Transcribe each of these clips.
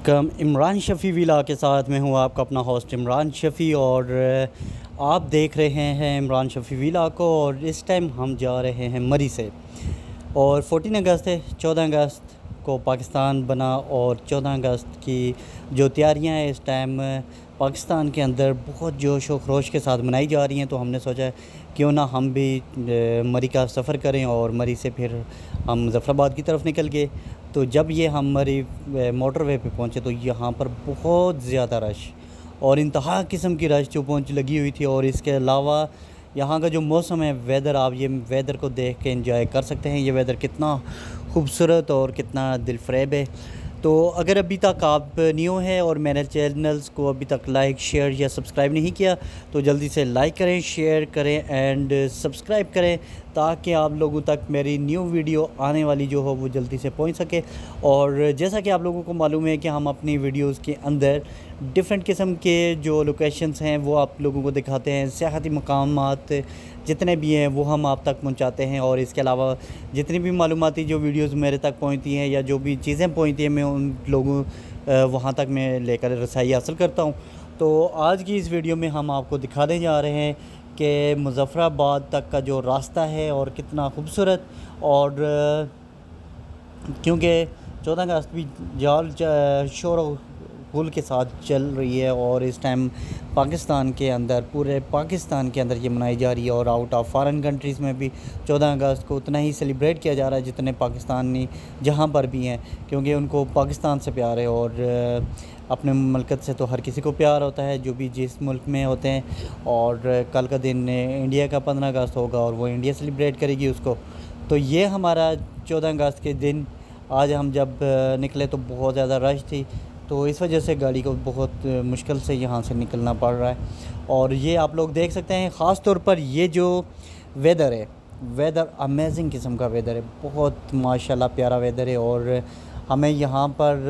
کم عمران شفیع ویلا کے ساتھ میں ہوں آپ کا اپنا ہوسٹ عمران شفیع، اور آپ دیکھ رہے ہیں عمران شفیع ویلا کو۔ اور اس ٹائم ہم جا رہے ہیں مری سے، اور 14 اگست ہے، 14 اگست کو پاکستان بنا، اور 14 اگست کی جو تیاریاں ہیں اس ٹائم پاکستان کے اندر بہت جوش و خروش کے ساتھ منائی جا رہی ہیں۔ تو ہم نے سوچا کیوں نہ ہم بھی مری کا سفر کریں، اور مری سے پھر ہم مظفر آباد کی طرف نکل گئے۔ تو جب یہ ہم مری موٹر وے پہ پہنچے تو یہاں پر بہت زیادہ رش اور انتہا قسم کی رش جو لگی ہوئی تھی، اور اس کے علاوہ یہاں کا جو موسم ہے، ویدر، آپ یہ ویدر کو دیکھ کے انجوائے کر سکتے ہیں۔ یہ ویدر کتنا خوبصورت اور کتنا دل فریب ہے۔ تو اگر ابھی تک آپ نیو ہیں اور میرے چینلز کو ابھی تک لائک، شیئر یا سبسکرائب نہیں کیا تو جلدی سے لائک کریں، شیئر کریں اینڈ سبسکرائب کریں، تاکہ آپ لوگوں تک میری نیو ویڈیو آنے والی جو ہو وہ جلدی سے پہنچ سکے۔ اور جیسا کہ آپ لوگوں کو معلوم ہے کہ ہم اپنی ویڈیوز کے اندر ڈیفرنٹ قسم کے جو لوکیشنز ہیں وہ آپ لوگوں کو دکھاتے ہیں، سیاحتی مقامات جتنے بھی ہیں وہ ہم آپ تک پہنچاتے ہیں۔ اور اس کے علاوہ جتنی بھی معلوماتی جو ویڈیوز میرے تک پہنچتی ہیں یا جو بھی چیزیں پہنچتی ہیں، میں ان لوگوں وہاں تک میں لے کر رسائی حاصل کرتا ہوں۔ تو آج کی اس ویڈیو میں ہم آپ کو دکھانے جا رہے ہیں کہ مظفر آباد تک کا جو راستہ ہے اور کتنا خوبصورت، اور کیونکہ 14 اگست بھی شور و غل کے ساتھ چل رہی ہے، اور اس ٹائم پاکستان کے اندر، پورے پاکستان کے اندر یہ منائی جا رہی ہے، اور آؤٹ آف فارن کنٹریز میں بھی 14 اگست کو اتنا ہی سیلیبریٹ کیا جا رہا ہے جتنے پاکستانی جہاں پر بھی ہیں، کیونکہ ان کو پاکستان سے پیار ہے۔ اور اپنے مملکت سے تو ہر کسی کو پیار ہوتا ہے جو بھی جس ملک میں ہوتے ہیں۔ اور کل کا دن انڈیا کا 15 اگست ہوگا اور وہ انڈیا سیلیبریٹ کرے گی اس کو۔ تو یہ ہمارا 14 اگست کے دن آج ہم جب نکلے تو بہت زیادہ رش تھی، تو اس وجہ سے گاڑی کو بہت مشکل سے یہاں سے نکلنا پڑ رہا ہے۔ اور یہ آپ لوگ دیکھ سکتے ہیں، خاص طور پر یہ جو ویدر ہے، ویدر امیزنگ قسم کا ویدر ہے، بہت ماشاءاللہ پیارا ویدر ہے، اور ہمیں یہاں پر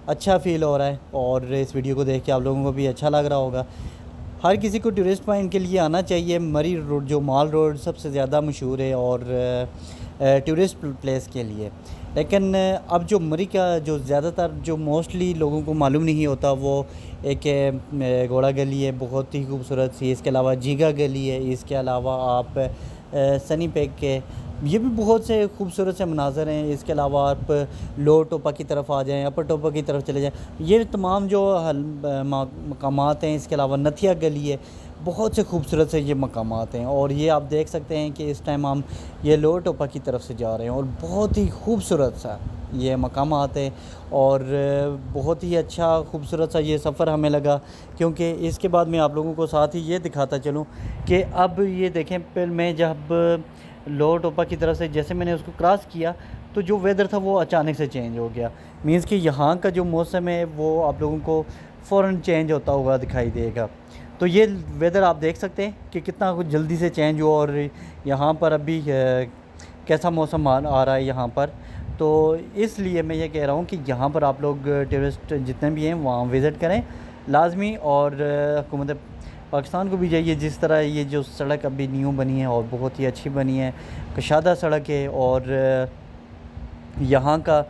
اچھا فیل ہو رہا ہے۔ اور اس ویڈیو کو دیکھ کے آپ لوگوں کو بھی اچھا لگ رہا ہوگا۔ ہر کسی کو ٹورسٹ پوائنٹ کے لیے آنا چاہیے۔ مری روڈ جو مال روڈ سب سے زیادہ مشہور ہے اور ٹورسٹ پلیس کے لیے، لیکن اب جو مری کا جو زیادہ تر جو موسٹلی لوگوں کو معلوم نہیں ہوتا وہ ایک گھوڑا گلی ہے، بہت ہی خوبصورت سی۔ اس کے علاوہ جیگا گلی ہے، اس کے علاوہ آپ سنی پیک کے، یہ بھی بہت سے خوبصورت سے مناظر ہیں۔ اس کے علاوہ آپ لوور ٹوپا کی طرف آ جائیں، اپر ٹوپا کی طرف چلے جائیں، یہ تمام جو مقامات ہیں۔ اس کے علاوہ نتھیا گلی ہے، بہت سے خوبصورت سے یہ مقامات ہیں۔ اور یہ آپ دیکھ سکتے ہیں کہ اس ٹائم ہم یہ لوور ٹوپا کی طرف سے جا رہے ہیں، اور بہت ہی خوبصورت سا یہ مقامات ہیں، اور بہت ہی اچھا خوبصورت سا یہ سفر ہمیں لگا۔ کیونکہ اس کے بعد میں آپ لوگوں کو ساتھ ہی یہ دکھاتا چلوں کہ اب یہ دیکھیں، پھر میں جب لوور ٹوپا کی طرف سے جیسے میں نے اس کو کراس کیا تو جو ویدر تھا وہ اچانک سے چینج ہو گیا، مینس کہ یہاں کا جو موسم ہے وہ آپ لوگوں کو فوراً چینج ہوتا ہوا دکھائی دے گا۔ تو یہ ویدر آپ دیکھ سکتے ہیں کہ کتنا کچھ جلدی سے چینج ہوا، اور یہاں پر ابھی کیسا موسم آ رہا ہے یہاں پر۔ تو اس لیے میں یہ کہہ رہا ہوں کہ یہاں پر آپ لوگ ٹورسٹ جتنے بھی ہیں وہاں وزٹ کریں لازمی، اور حکومت پاکستان کو بھی چاہیے، جس طرح یہ جو سڑک ابھی نیو بنی ہے اور بہت ہی اچھی بنی ہے، کشادہ سڑک ہے، اور یہاں کا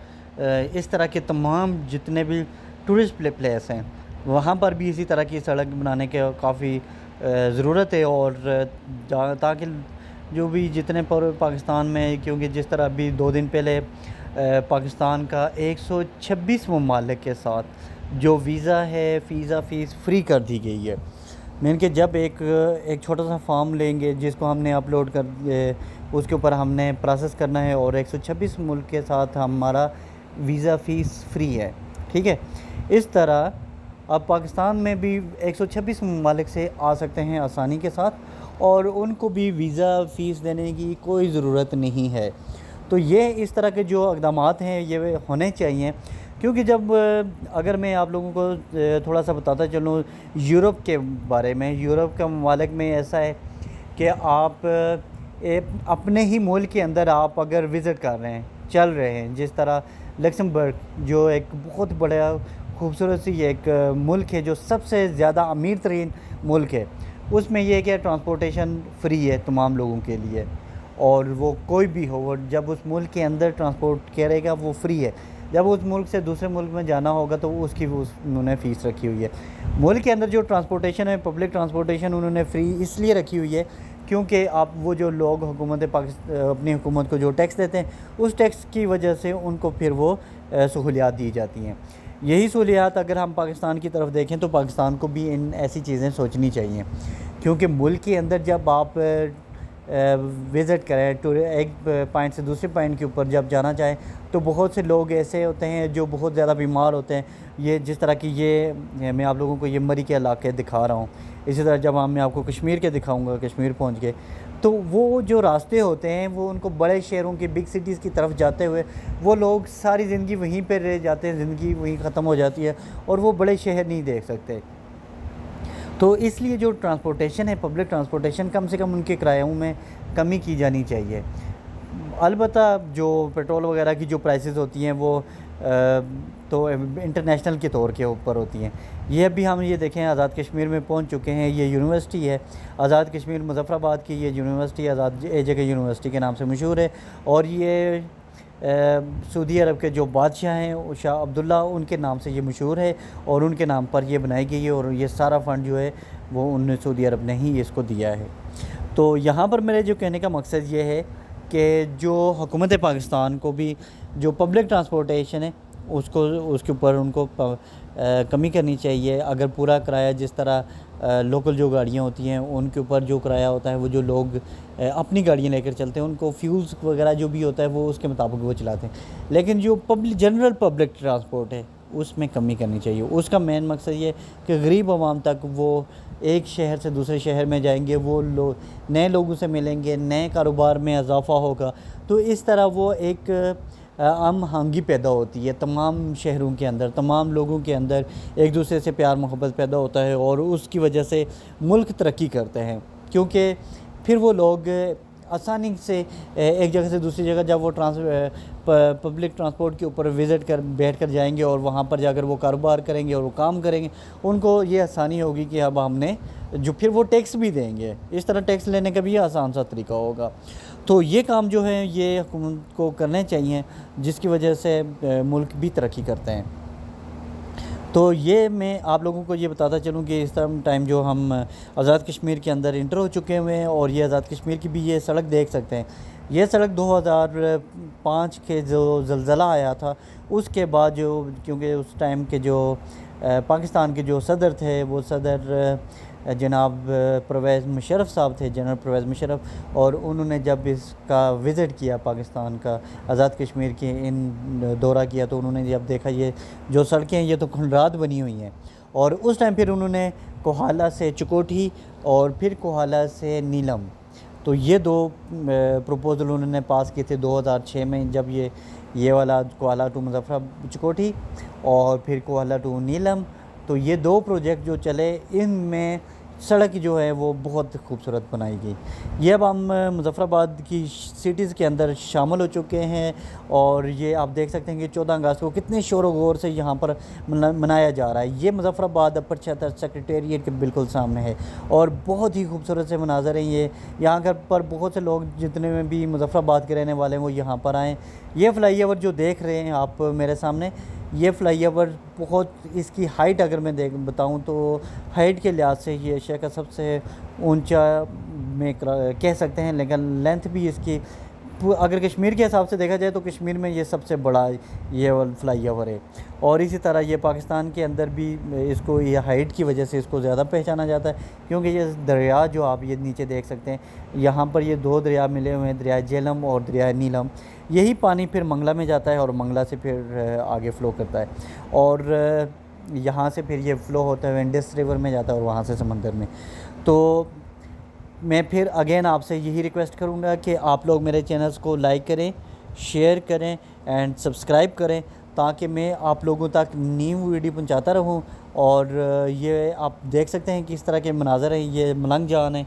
اس طرح کے تمام جتنے بھی ٹورسٹ پلیس ہیں وہاں پر بھی اسی طرح کی سڑک بنانے کے کافی ضرورت ہے، اور تاکہ جو بھی جتنے پاکستان میں، کیونکہ جس طرح ابھی 2 دن پہلے پاکستان کا 126 ممالک کے ساتھ جو ویزا ہے، فیس فری کر دی گئی ہے۔ مین کہ جب ایک چھوٹا سا فارم لیں گے جس کو ہم نے اپلوڈ کر اس کے اوپر ہم نے پروسیس کرنا ہے، اور 126 ملک کے ساتھ ہمارا ویزا فیس فری ہے، ٹھیک ہے۔ اس طرح اب پاکستان میں بھی 126 ممالک سے آ سکتے ہیں آسانی کے ساتھ، اور ان کو بھی ویزا فیس دینے کی کوئی ضرورت نہیں ہے۔ تو یہ اس طرح کے جو اقدامات ہیں یہ ہونے چاہیے، کیونکہ جب اگر میں آپ لوگوں کو تھوڑا سا بتاتا چلوں یورپ کے بارے میں، یورپ کا ممالک میں ایسا ہے کہ آپ اپنے ہی ملک کے اندر آپ اگر وزٹ کر رہے ہیں، چل رہے ہیں، جس طرح لکسمبرگ جو ایک بہت بڑا خوبصورت سی ایک ملک ہے جو سب سے زیادہ امیر ترین ملک ہے، اس میں یہ ہے کہ ٹرانسپورٹیشن فری ہے تمام لوگوں کے لیے، اور وہ کوئی بھی ہو، وہ جب اس ملک کے اندر ٹرانسپورٹ کرے گا وہ فری ہے۔ جب اس ملک سے دوسرے ملک میں جانا ہوگا تو اس کی انہوں نے فیس رکھی ہوئی ہے. ملک کے اندر جو ٹرانسپورٹیشن ہے, پبلک ٹرانسپورٹیشن انہوں نے فری اس لیے رکھی ہوئی ہے کیونکہ آپ وہ جو لوگ حکومت اپنی حکومت کو جو ٹیکس دیتے ہیں, اس ٹیکس کی وجہ سے ان کو پھر وہ سہولیات دی جاتی ہیں. یہی سہولیات اگر ہم پاکستان کی طرف دیکھیں تو پاکستان کو بھی ان ایسی چیزیں سوچنی چاہیے, کیونکہ ملک کے اندر جب آپ وزٹ کریں ایک پوائنٹ سے دوسرے پوائنٹ کے اوپر جب جانا چاہیں تو بہت سے لوگ ایسے ہوتے ہیں جو بہت زیادہ بیمار ہوتے ہیں. یہ جس طرح کی یہ میں آپ لوگوں کو یہ مری کے علاقے دکھا رہا ہوں, اسی طرح جب میں آپ کو کشمیر کے دکھاؤں گا, کشمیر پہنچ کے, تو وہ جو راستے ہوتے ہیں وہ ان کو بڑے شہروں کی بگ سٹیز کی طرف جاتے ہوئے وہ لوگ ساری زندگی وہیں پہ رہ جاتے ہیں, زندگی وہیں ختم ہو جاتی ہے اور وہ بڑے شہر نہیں دیکھ سکتے. تو اس لیے جو ٹرانسپورٹیشن ہے, پبلک ٹرانسپورٹیشن, کم سے کم ان کے کرایوں میں کمی کی جانی چاہیے. البتہ جو پیٹرول وغیرہ کی جو پرائسز ہوتی ہیں وہ تو انٹرنیشنل کے طور کے اوپر ہوتی ہیں. یہ ابھی ہم یہ دیکھیں آزاد کشمیر میں پہنچ چکے ہیں. یہ یونیورسٹی ہے آزاد کشمیر مظفر آباد کی, یہ یونیورسٹی آزاد جگہ یونیورسٹی کے نام سے مشہور ہے, اور یہ سعودی عرب کے جو بادشاہ ہیں شاہ عبداللہ, ان کے نام سے یہ مشہور ہے اور ان کے نام پر یہ بنائی گئی ہے, اور یہ سارا فنڈ جو ہے وہ ان نے سعودی عرب نے ہی اس کو دیا ہے. تو یہاں پر میرے جو کہنے کا مقصد یہ ہے کہ جو حکومت پاکستان کو بھی جو پبلک ٹرانسپورٹیشن ہے اس کے اوپر ان کو کمی کرنی چاہیے. اگر پورا کرایہ جس طرح لوکل جو گاڑیاں ہوتی ہیں ان کے اوپر جو کرایہ ہوتا ہے, وہ جو لوگ اپنی گاڑیاں لے کر چلتے ہیں ان کو فیولز وغیرہ جو بھی ہوتا ہے وہ اس کے مطابق وہ چلاتے ہیں, لیکن جو جنرل پبلک ٹرانسپورٹ ہے اس میں کمی کرنی چاہیے. اس کا مین مقصد یہ کہ غریب عوام تک وہ ایک شہر سے دوسرے شہر میں جائیں گے, وہ نئے لوگوں سے ملیں گے, نئے کاروبار میں اضافہ ہوگا, تو اس طرح وہ ایک ہم آہنگی پیدا ہوتی ہے تمام شہروں کے اندر, تمام لوگوں کے اندر ایک دوسرے سے پیار محبت پیدا ہوتا ہے, اور اس کی وجہ سے ملک ترقی کرتے ہیں. کیونکہ پھر وہ لوگ آسانی سے ایک جگہ سے دوسری جگہ جب وہ پبلک ٹرانسپورٹ کے اوپر بیٹھ کر جائیں گے اور وہاں پر جا کر وہ کاروبار کریں گے اور وہ کام کریں گے, ان کو یہ آسانی ہوگی کہ اب ہم نے جو پھر وہ ٹیکس بھی دیں گے, اس طرح ٹیکس لینے کا بھی آسان سا طریقہ ہوگا. تو یہ کام جو ہے یہ حکومت کو کرنے چاہیے, جس کی وجہ سے ملک بھی ترقی کرتے ہیں. تو یہ میں آپ لوگوں کو یہ بتاتا چلوں کہ اس طرح ٹائم جو ہم آزاد کشمیر کے اندر انٹر ہو چکے ہوئے ہیں, اور یہ آزاد کشمیر کی بھی یہ سڑک دیکھ سکتے ہیں. یہ سڑک 2005 کے جو زلزلہ آیا تھا اس کے بعد جو, کیونکہ اس ٹائم کے جو پاکستان کے جو صدر تھے وہ صدر جناب پرویز مشرف صاحب تھے, جنرل پرویز مشرف, اور انہوں نے جب اس کا وزٹ کیا پاکستان کا آزاد کشمیر کے دورہ کیا, تو انہوں نے جب دیکھا یہ جو سڑکیں ہیں یہ تو کھنڈرات بنی ہوئی ہیں, اور اس ٹائم پھر انہوں نے کوہالہ سے چکوٹھی اور پھر کوہالہ سے نیلم, تو یہ دو پروپوزل انہوں نے پاس کیے تھے 2006 میں, جب یہ والا کوہالہ ٹو مظفر چکوٹھی اور پھر کوہالہ ٹو نیلم. تو یہ دو پروجیکٹ جو چلے ان میں سڑک جو ہے وہ بہت خوبصورت بنائی گئی. یہ اب ہم مظفر آباد کی سٹیز کے اندر شامل ہو چکے ہیں, اور یہ آپ دیکھ سکتے ہیں کہ 14 اگست کو کتنے شور و غور سے یہاں پر منایا جا رہا ہے. یہ مظفر آباد اپر چھتر سیکریٹریٹ کے بالکل سامنے ہے, اور بہت ہی خوبصورت سے مناظر ہیں یہ. یہاں پر بہت سے لوگ جتنے میں بھی مظفر آباد کے رہنے والے ہیں وہ یہاں پر آئیں. یہ فلائی اوور جو دیکھ رہے ہیں آپ میرے سامنے, یہ فلائی اوور بہت, اس کی ہائٹ اگر میں بتاؤں تو ہائٹ کے لحاظ سے یہ ایشیا کا سب سے اونچا میں کہہ سکتے ہیں, لیکن لینتھ بھی اس کی اگر کشمیر کے حساب سے دیکھا جائے تو کشمیر میں یہ سب سے بڑا یہ فلائی اوور ہے. اور اسی طرح یہ پاکستان کے اندر بھی اس کو یہ ہائٹ کی وجہ سے اس کو زیادہ پہچانا جاتا ہے, کیونکہ یہ دریا جو آپ یہ نیچے دیکھ سکتے ہیں یہاں پر یہ دو دریا ملے ہوئے ہیں, دریا جہلم اور دریا نیلم. یہی پانی پھر منگلا میں جاتا ہے اور منگلا سے پھر آگے فلو کرتا ہے, اور یہاں سے پھر یہ فلو ہوتا ہے انڈس ریور میں جاتا ہے اور وہاں سے سمندر میں. تو میں پھر اگین آپ سے یہی ریکویسٹ کروں گا کہ آپ لوگ میرے چینلز کو لائک کریں, شیئر کریں اینڈ سبسکرائب کریں, تاکہ میں آپ لوگوں تک نیو ویڈیو پہنچاتا رہوں. اور یہ آپ دیکھ سکتے ہیں کہ اس طرح کے مناظر ہیں, یہ ملنگ جان ہے.